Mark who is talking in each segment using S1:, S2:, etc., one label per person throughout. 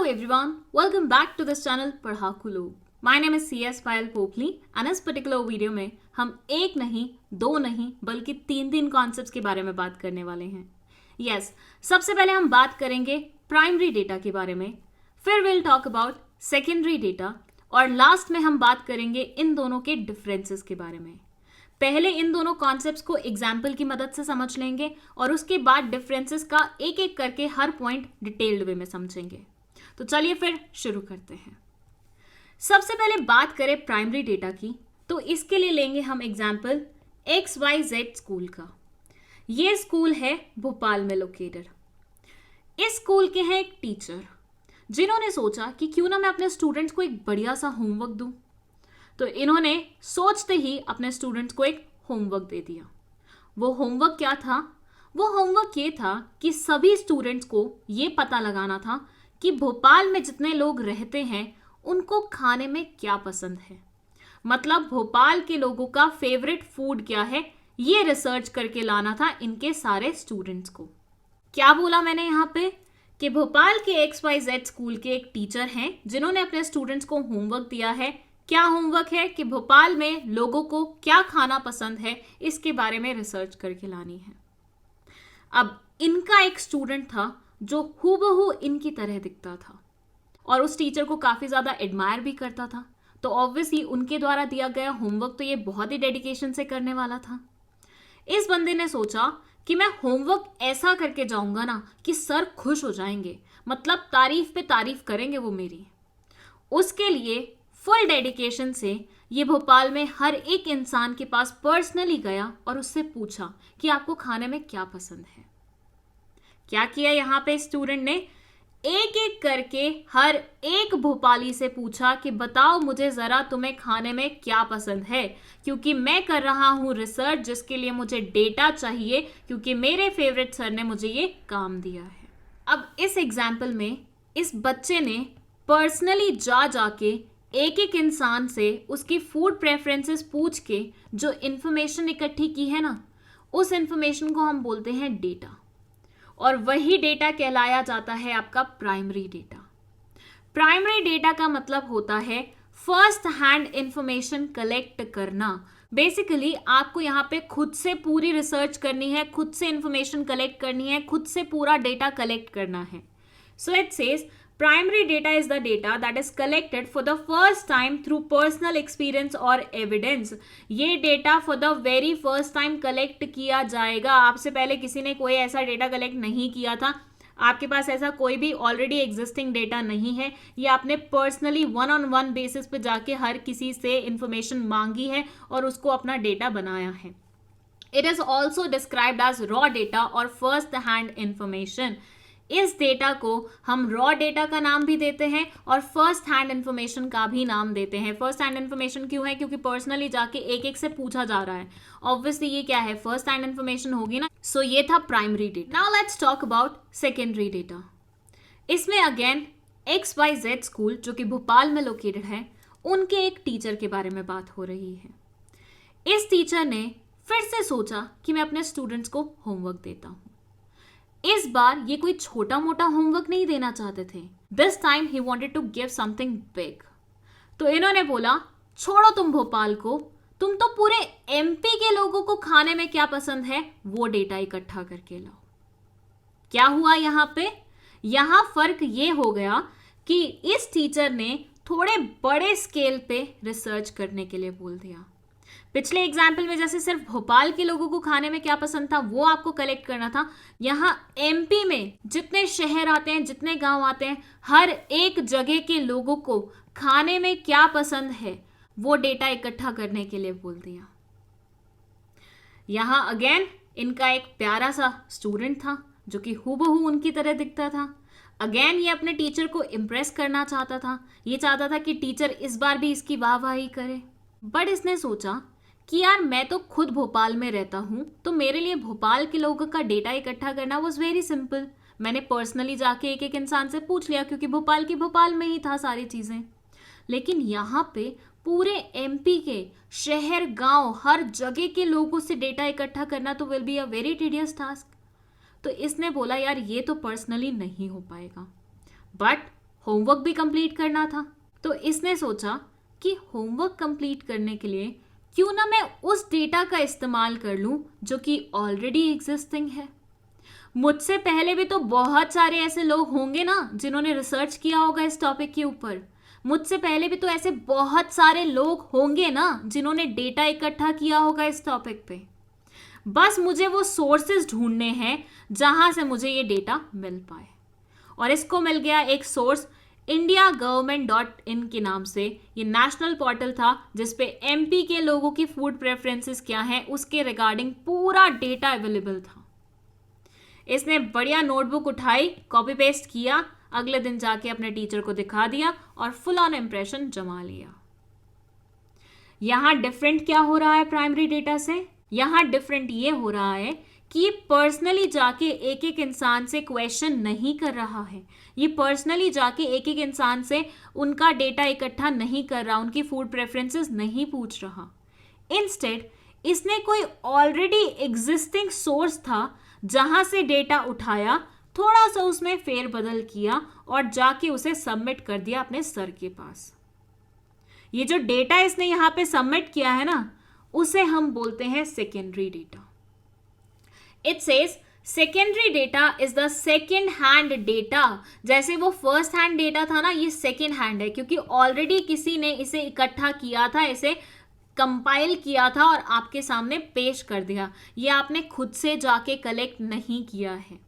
S1: everyone, welcome back to this channel पढ़ाकू लोग। My name is CS Payal Pokhli and इस particular video में हम एक नहीं, दो नहीं, बल्कि तीन कॉन्सेप्ट्स के बारे में बात करने वाले हैं। यस, सबसे पहले हम बात करेंगे प्राइमरी डेटा के बारे में, फिर will talk about secondary data और लास्ट में हम बात करेंगे इन दोनों के डिफरेंसेस के बारे में। पहले इन दोनों कॉन्सेप्ट्स को एग्जाम्पल की मदद से समझ लेंगे और उसके बाद डिफरेंसेस का एक एक करके हर पॉइंट डिटेल्ड वे में समझेंगे। तो चलिए फिर शुरू करते हैं। सबसे पहले बात करें प्राइमरी डेटा की, तो इसके लिए लेंगे हम एग्जाम्पल XYZ स्कूल का। ये स्कूल है भोपाल में लोकेटेड। इस स्कूल के हैं एक टीचर जिन्होंने सोचा कि क्यों ना मैं अपने स्टूडेंट्स को एक बढ़िया सा होमवर्क दूं। तो इन्होंने सोचते ही अपने स्टूडेंट्स को एक होमवर्क दे दिया। वो होमवर्क क्या था? वो होमवर्क ये था कि सभी स्टूडेंट्स को ये पता लगाना था कि भोपाल में जितने लोग रहते हैं उनको खाने में क्या पसंद है, मतलब भोपाल के लोगों का फेवरेट फूड क्या है, ये रिसर्च करके लाना था इनके सारे स्टूडेंट्स को। क्या बोला मैंने यहाँ पे कि भोपाल के XYZ स्कूल के एक टीचर हैं जिन्होंने अपने स्टूडेंट्स को होमवर्क दिया है। क्या होमवर्क है कि भोपाल में लोगों को क्या खाना पसंद है, इसके बारे में रिसर्च करके लानी है। अब इनका एक स्टूडेंट था जो हूबहू इनकी तरह दिखता था और उस टीचर को काफ़ी ज़्यादा एडमायर भी करता था। तो ऑब्वियसली उनके द्वारा दिया गया होमवर्क तो ये बहुत ही डेडिकेशन से करने वाला था। इस बंदे ने सोचा कि मैं होमवर्क ऐसा करके जाऊंगा ना कि सर खुश हो जाएंगे, मतलब तारीफ पे तारीफ करेंगे वो मेरी। उसके लिए फुल डेडिकेशन से ये भोपाल में हर एक इंसान के पास पर्सनली गया और उससे पूछा कि आपको खाने में क्या पसंद है। क्या किया यहाँ पे स्टूडेंट ने? एक एक करके हर एक भोपाली से पूछा कि बताओ मुझे ज़रा तुम्हें खाने में क्या पसंद है, क्योंकि मैं कर रहा हूँ रिसर्च जिसके लिए मुझे डेटा चाहिए, क्योंकि मेरे फेवरेट सर ने मुझे ये काम दिया है। अब इस एग्जाम्पल में इस बच्चे ने पर्सनली जाके एक एक इंसान से उसकी फूड प्रेफरेंसेस पूछ के जो इन्फॉर्मेशन इकट्ठी की है ना, उस इन्फॉर्मेशन को हम बोलते हैं डेटा, और वही डेटा कहलाया जाता है आपका प्राइमरी डेटा। प्राइमरी डेटा का मतलब होता है फर्स्ट हैंड इंफॉर्मेशन कलेक्ट करना। बेसिकली आपको यहाँ पे खुद से पूरी रिसर्च करनी है, खुद से इंफॉर्मेशन कलेक्ट करनी है, खुद से पूरा डेटा कलेक्ट करना है। So it says primary data is the data that is collected for the first time through personal experience or evidence। ये data for the very first time collect किया जाएगा। आपसे पहले किसी ने कोई ऐसा डेटा कलेक्ट नहीं किया था, आपके पास ऐसा कोई भी ऑलरेडी एग्जिस्टिंग डेटा नहीं है। ये आपने पर्सनली वन बेसिस पे जाके हर किसी से इंफॉर्मेशन मांगी है और उसको अपना डेटा बनाया है। It is also described as raw data और फर्स्ट हैंड इंफॉर्मेशन। इस डेटा को हम रॉ डेटा का नाम भी देते हैं और फर्स्ट हैंड इंफॉर्मेशन का भी नाम देते हैं। फर्स्ट हैंड इंफॉर्मेशन क्यों है? क्योंकि पर्सनली जाके एक एक से पूछा जा रहा है। ऑब्वियसली ये क्या है? फर्स्ट हैंड इंफॉर्मेशन होगी ना। सो ये था primary data. Now let's talk about secondary data. इसमें अगेन XYZ स्कूल जो कि भोपाल में लोकेटेड है, उनके एक टीचर के बारे में बात हो रही है। इस टीचर ने फिर से सोचा कि मैं अपने स्टूडेंट्स को होमवर्क देता हूँ। इस बार ये कोई छोटा मोटा होमवर्क नहीं देना चाहते थे। This time he wanted to give something big. तो इन्होंने बोला छोड़ो तुम भोपाल को, तुम तो पूरे MP के लोगों को खाने में क्या पसंद है वो डेटा इकट्ठा करके लाओ। क्या हुआ यहाँ पे? यहाँ फर्क ये हो गया कि इस टीचर ने थोड़े बड़े स्केल पे रिसर्च करने के लिए बोल दिया। पिछले एग्जाम्पल में जैसे सिर्फ भोपाल के लोगों को खाने में क्या पसंद था वो आपको कलेक्ट करना था, यहाँ MP में जितने शहर आते हैं, जितने गांव आते हैं, हर एक जगह के लोगों को खाने में क्या पसंद है वो डेटा इकट्ठा करने के लिए बोल दिया। यहाँ अगेन इनका एक प्यारा सा स्टूडेंट था जो कि हूबहू उनकी तरह दिखता था। अगेन ये अपने टीचर को इम्प्रेस करना चाहता था। ये चाहता था कि टीचर इस बार भी इसकी वाहवाही करे। बट इसने सोचा कि यार मैं तो खुद भोपाल में रहता हूँ, तो मेरे लिए भोपाल के लोगों का डेटा इकट्ठा करना वॉज वेरी सिंपल। मैंने पर्सनली जाके एक एक इंसान से पूछ लिया क्योंकि भोपाल में ही था सारी चीज़ें। लेकिन यहाँ पे पूरे MP के शहर गांव हर जगह के लोगों से डेटा इकट्ठा करना तो will be a very tedious task. तो इसने बोला यार ये तो पर्सनली नहीं हो पाएगा, बट होमवर्क भी कंप्लीट करना था। तो इसने सोचा कि होमवर्क कंप्लीट करने के लिए क्यों ना मैं उस डेटा का इस्तेमाल कर लूं जो कि ऑलरेडी एग्जिस्टिंग है। मुझसे पहले भी तो बहुत सारे ऐसे लोग होंगे ना जिन्होंने रिसर्च किया होगा इस टॉपिक के ऊपर। मुझसे पहले भी तो ऐसे बहुत सारे लोग होंगे ना जिन्होंने डेटा इकट्ठा किया होगा इस टॉपिक पे। बस मुझे वो सोर्सेज ढूंढने हैं जहां से मुझे ये डेटा मिल पाए। और इसको मिल गया एक सोर्स indiagovernment.in के नाम से। ये नेशनल पोर्टल था जिसपे एमपी के लोगों की फूड प्रेफरेंसेस क्या हैं उसके रिगार्डिंग पूरा डेटा अवेलेबल था। इसने बढ़िया नोटबुक उठाई, कॉपी पेस्ट किया, अगले दिन जाके अपने टीचर को दिखा दिया और फुल ऑन इंप्रेशन जमा लिया। यहां डिफरेंट क्या हो रहा है प्राइमरी डेटा से? यहां डिफरेंट ये हो रहा है कि ये पर्सनली जाके एक एक इंसान से क्वेश्चन नहीं कर रहा है। ये पर्सनली जाके एक एक इंसान से उनका डेटा इकट्ठा नहीं कर रहा, उनकी फूड प्रेफरेंसेस नहीं पूछ रहा। इंस्टेड इसने कोई ऑलरेडी एग्जिस्टिंग सोर्स था जहां से डेटा उठाया, थोड़ा सा उसमें फेरबदल किया और जाके उसे सबमिट कर दिया अपने सर के पास। ये जो डेटा इसने यहां पे सबमिट किया है ना, उसे हम बोलते हैं secondary data. It says secondary data is the second hand data. जैसे वो फर्स्ट हैंड डेटा था ना, ये सेकेंड हैंड है क्योंकि ऑलरेडी किसी ने इसे इकट्ठा किया था, इसे कंपाइल किया था और आपके सामने पेश कर दिया। ये आपने खुद से जाके कलेक्ट नहीं किया है।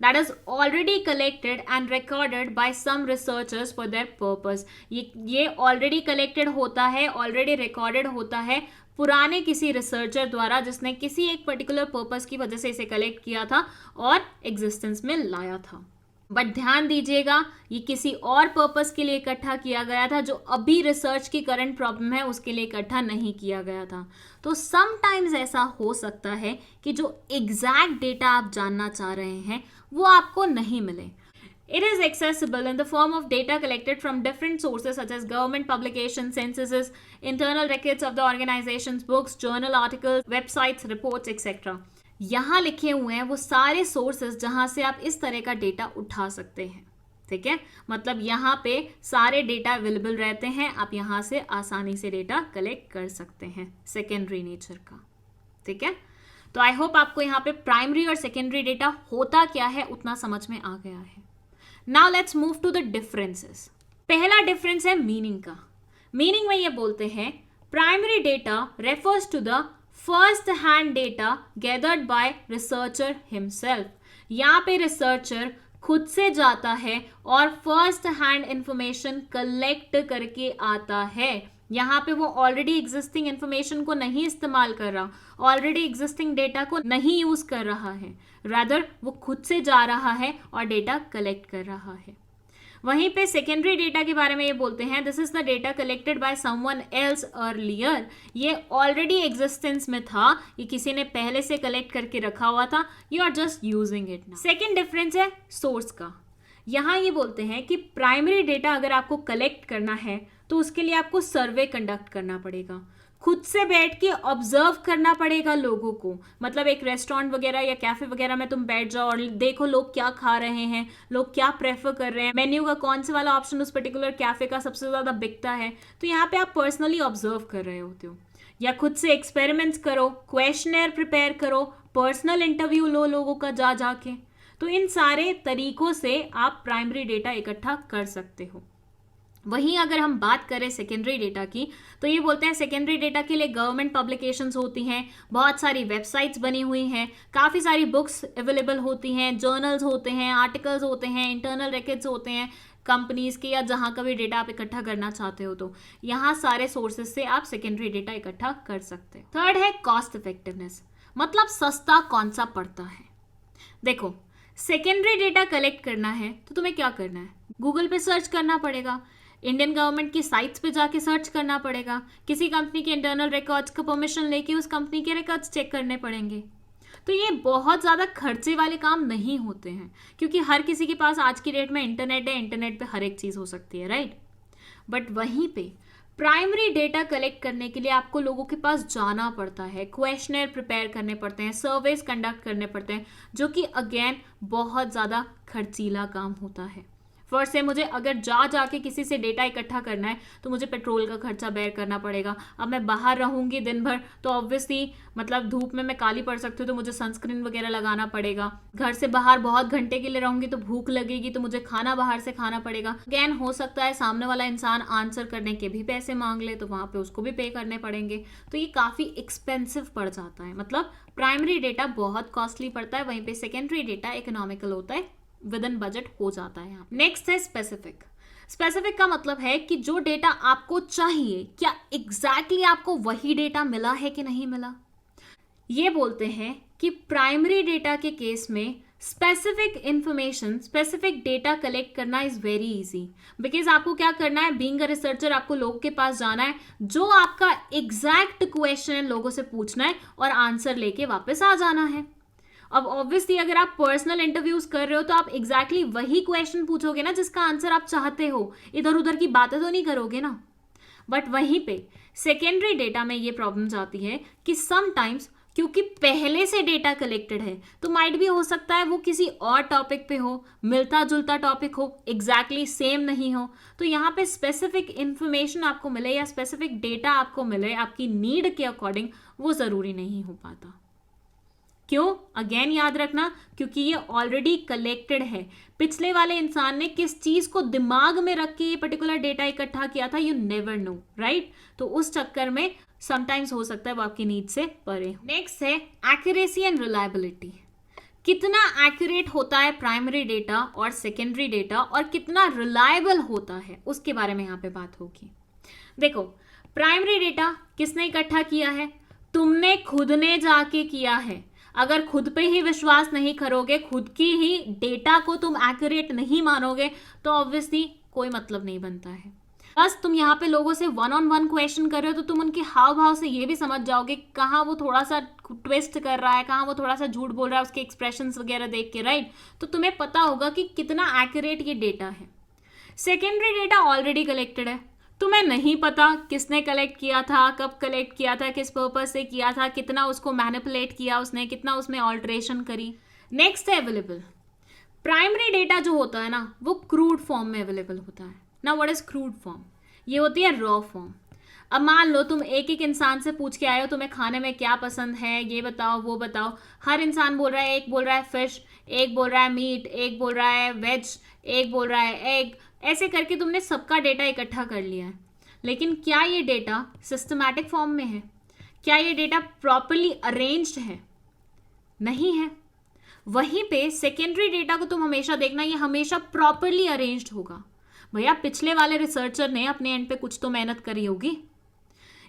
S1: That is already collected and recorded by some researchers for their purpose. ये already collected होता है, already recorded होता है पुराने किसी रिसर्चर द्वारा जिसने किसी एक पर्टिकुलर पर्पस की वजह से इसे कलेक्ट किया था और एग्जिस्टेंस में लाया था। बट ध्यान दीजिएगा, ये किसी और पर्पस के लिए इकट्ठा किया गया था जो अभी रिसर्च की करंट प्रॉब्लम है उसके लिए इकट्ठा नहीं किया गया था। तो समटाइम्स ऐसा हो सकता है कि जो एग्जैक्ट डेटा आप जानना चाह रहे हैं वो आपको नहीं मिले। It is accessible in the form of data collected from different sources such as government publications, censuses, internal records of the organizations, books, journal articles, websites, reports, etc. यहाँ लिखे हुए हैं वो सारे सोर्सेज जहां से आप इस तरह का डेटा उठा सकते हैं। ठीक है, मतलब यहाँ पे सारे डेटा अवेलेबल रहते हैं, आप यहाँ से आसानी से डेटा कलेक्ट कर सकते हैं सेकेंडरी नेचर का। ठीक है, तो आई होप आपको यहाँ पे प्राइमरी और सेकेंडरी डेटा होता क्या है उतना समझ में आ गया है। Now let's move to the differences. पहला डिफरेंस है मीनिंग का। मीनिंग में ये बोलते हैं primary data refers to the first hand data gathered by researcher himself. यहाँ पे रिसर्चर खुद से जाता है और फर्स्ट हैंड इंफॉर्मेशन कलेक्ट करके आता है। यहाँ पे वो ऑलरेडी एग्जिस्टिंग इंफॉर्मेशन को नहीं इस्तेमाल कर रहा, ऑलरेडी एग्जिस्टिंग डेटा को नहीं यूज कर रहा है, रादर वो खुद से जा रहा है और डेटा कलेक्ट कर रहा है। वहीं पे सेकेंडरी डेटा के बारे में ये बोलते हैं this is the data collected by someone else earlier. ये ऑलरेडी एग्जिस्टेंस में था, ये किसी ने पहले से कलेक्ट करके रखा हुआ था, you are just using it now. Second difference है सोर्स का। यहाँ ये बोलते हैं कि प्राइमरी डेटा अगर आपको कलेक्ट करना है तो उसके लिए आपको सर्वे कंडक्ट करना पड़ेगा, खुद से बैठ के ऑब्जर्व करना पड़ेगा लोगों को। मतलब एक रेस्टोरेंट वगैरह या कैफे वगैरह में तुम बैठ जाओ और देखो लोग क्या खा रहे हैं, लोग क्या प्रेफर कर रहे हैं, मेन्यू का कौन से वाला ऑप्शन उस पर्टिकुलर कैफे का सबसे ज़्यादा बिकता है। तो यहाँ पे आप पर्सनली ऑब्जर्व कर रहे होते हो, या खुद से एक्सपेरिमेंट्स करो, क्वेश्चनर प्रिपेयर करो, पर्सनल इंटरव्यू लो लोगों का जा जाके। तो इन सारे तरीकों से आप प्राइमरी डेटा इकट्ठा कर सकते हो। वहीं अगर हम बात करें सेकेंडरी डेटा की तो ये बोलते हैं सेकेंडरी डेटा के लिए गवर्नमेंट पब्लिकेशंस होती हैं, बहुत सारी वेबसाइट्स बनी हुई हैं, काफ़ी सारी बुक्स अवेलेबल होती हैं, जर्नल्स होते हैं, आर्टिकल्स होते हैं, इंटरनल रिकॉर्ड्स होते हैं कंपनीज के, या जहाँ का भी डेटा आप इकट्ठा करना चाहते हो तो यहाँ सारे सोर्सेज से आप सेकेंडरी डेटा इकट्ठा कर सकते हो। थर्ड है कॉस्ट इफेक्टिवनेस, मतलब सस्ता कौन सा पड़ता है। देखो सेकेंडरी डेटा कलेक्ट करना है तो तुम्हें क्या करना है, गूगल पे सर्च करना पड़ेगा, इंडियन गवर्नमेंट की साइट्स पे जाके सर्च करना पड़ेगा, किसी कंपनी के इंटरनल रिकॉर्ड्स का परमिशन लेके उस कंपनी के रिकॉर्ड्स चेक करने पड़ेंगे। तो ये बहुत ज़्यादा खर्चे वाले काम नहीं होते हैं क्योंकि हर किसी के पास आज की डेट में इंटरनेट है, इंटरनेट पे हर एक चीज़ हो सकती है, राइट। बट वहीं पे प्राइमरी डेटा कलेक्ट करने के लिए आपको लोगों के पास जाना पड़ता है, क्वेश्चनर प्रिपेयर करने पड़ते हैं, सर्वेस कंडक्ट करने पड़ते हैं, जो कि अगेन बहुत ज़्यादा खर्चीला काम होता है। फर्स्ट से मुझे अगर जाके किसी से डेटा इकट्ठा करना है तो मुझे पेट्रोल का खर्चा बेयर करना पड़ेगा। अब मैं बाहर रहूंगी दिन भर तो ऑब्वियसली मतलब धूप में मैं काली पड़ सकती हूँ तो मुझे सनस्क्रीन वगैरह लगाना पड़ेगा। घर से बाहर बहुत घंटे के लिए रहूंगी तो भूख लगेगी तो मुझे खाना बाहर से खाना पड़ेगा। अगेन हो सकता है सामने वाला इंसान आंसर करने के भी पैसे मांग ले तो वहां पे उसको भी पे करने पड़ेंगे, तो ये काफी एक्सपेंसिव पड़ जाता है। मतलब प्राइमरी डेटा बहुत कॉस्टली पड़ता है, वहीं पे सेकेंडरी डेटा इकोनॉमिकल होता है, विद इन बजट हो जाता है। यहाँ नेक्स्ट है स्पेसिफिक। स्पेसिफिक का मतलब है कि जो डेटा आपको चाहिए क्या एग्जैक्टली आपको वही डेटा मिला है कि नहीं मिला। ये बोलते हैं कि प्राइमरी डेटा के केस में specific information, specific data collect करना इज वेरी इजी, बिकॉज आपको क्या करना है, बीइंग अ रिसर्चर आपको लोगों के पास जाना है, जो आपका एग्जैक्ट क्वेश्चन लोगों से पूछना है और आंसर लेके वापस आ जाना है। अब ऑब्वियसली अगर आप पर्सनल इंटरव्यूज कर रहे हो तो आप एग्जैक्टली वही क्वेश्चन पूछोगे ना जिसका आंसर आप चाहते हो, इधर उधर की बातें तो नहीं करोगे ना। बट वहीं पे सेकेंडरी डेटा में ये प्रॉब्लम्स आती है कि समटाइम्स क्योंकि पहले से डेटा कलेक्टेड है तो माइट भी हो सकता है वो किसी और टॉपिक पे हो, मिलता जुलता टॉपिक हो, एग्जैक्टली सेम नहीं हो, तो यहाँ पे स्पेसिफिक इंफॉर्मेशन आपको मिले या स्पेसिफिक डेटा आपको मिले आपकी नीड के अकॉर्डिंग, वो जरूरी नहीं हो पाता। क्यों? अगेन याद रखना, क्योंकि ये ऑलरेडी कलेक्टेड है। पिछले वाले इंसान ने किस चीज को दिमाग में रख के ये पर्टिकुलर डेटा इकट्ठा किया था, यू नेवर नो, राइट। तो उस चक्कर में समटाइम्स हो सकता है वो आपकी नीड से परे हो। नेक्स्ट है एक्यूरेसी एंड रिलायबिलिटी। कितना एक्यूरेट होता है प्राइमरी डेटा और सेकेंडरी डेटा और कितना रिलायबल होता है उसके बारे में यहाँ पे बात होगी। देखो, प्राइमरी डेटा किसने इकट्ठा किया है? तुमने खुद ने जाके किया है। अगर खुद पे ही विश्वास नहीं करोगे, खुद की ही डेटा को तुम एक्यूरेट नहीं मानोगे तो ऑब्वियसली कोई मतलब नहीं बनता है। बस तुम यहाँ पे लोगों से वन ऑन वन क्वेश्चन कर रहे हो तो तुम उनके हाव भाव से ये भी समझ जाओगे कहाँ वो थोड़ा सा ट्विस्ट कर रहा है, कहाँ वो थोड़ा सा झूठ बोल रहा है, उसके एक्सप्रेशंस वगैरह देख के, राइट। तो तुम्हें पता होगा कि कितना एक्यूरेट ये डेटा है। सेकेंडरी डेटा ऑलरेडी कलेक्टेड है, तुम्हें नहीं पता किसने कलेक्ट किया था, कब कलेक्ट किया था, किस पर्पज से किया था, कितना उसको मैनिपुलेट किया उसने, कितना उसमें ऑल्ट्रेशन करी। नेक्स्ट है अवेलेबल। प्राइमरी डेटा जो होता है ना वो क्रूड फॉर्म में अवेलेबल होता है ना। What is crude form? ये होती है रॉ फॉर्म। अब मान लो तुम एक एक इंसान से पूछ के आए हो तुम्हें खाने में क्या पसंद है, ये बताओ वो बताओ। हर इंसान बोल रहा है, एक बोल रहा है फिश, एक बोल रहा है मीट, एक बोल रहा है वेज, एक बोल रहा है एग। ऐसे करके तुमने सबका डेटा इकट्ठा कर लिया है, लेकिन क्या ये डेटा सिस्टमैटिक फॉर्म में है? क्या ये डेटा प्रॉपरली अरेंज्ड है? नहीं है। वहीं पे सेकेंडरी डेटा को तुम हमेशा देखना, ये हमेशा प्रॉपरली अरेंज्ड होगा। भैया पिछले वाले रिसर्चर ने अपने एंड पे कुछ तो मेहनत करी होगी।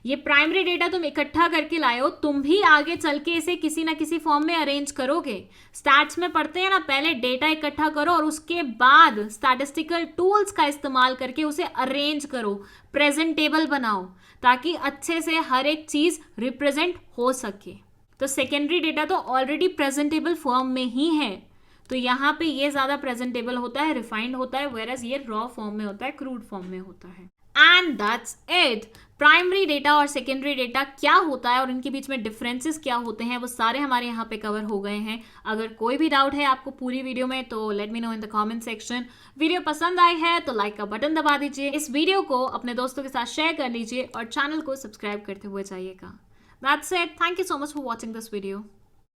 S1: ये प्राइमरी डेटा तुम इकट्ठा करके लाए हो, तुम भी आगे चल के इसे किसी ना किसी फॉर्म में अरेंज करोगे। स्टैट्स में पढ़ते हैं ना, पहले डेटा इकट्ठा करो और उसके बाद स्टैटिस्टिकल टूल्स का इस्तेमाल करके उसे अरेंज करो, प्रेजेंटेबल बनाओ, ताकि अच्छे से हर एक चीज रिप्रेजेंट हो सके। तो सेकेंडरी डेटा तो ऑलरेडी प्रेजेंटेबल फॉर्म में ही है, तो यहाँ पे ये ज्यादा प्रेजेंटेबल होता है, रिफाइंड होता है, वेरएज ये रॉ फॉर्म में होता है, क्रूड फॉर्म में होता है। And that's it. Primary data और सेकेंडरी डेटा क्या होता है और इनके बीच में डिफरेंसेस क्या होते हैं, वो सारे हमारे यहाँ पे कवर हो गए हैं। अगर कोई भी डाउट है आपको पूरी वीडियो में तो let me know in the comment section. Video पसंद आई है तो लाइक का बटन दबा दीजिए, इस वीडियो को अपने दोस्तों के साथ शेयर कर लीजिए और चैनल को सब्सक्राइब करते हुए जाइएगा। That's it. Thank you so much for watching this video.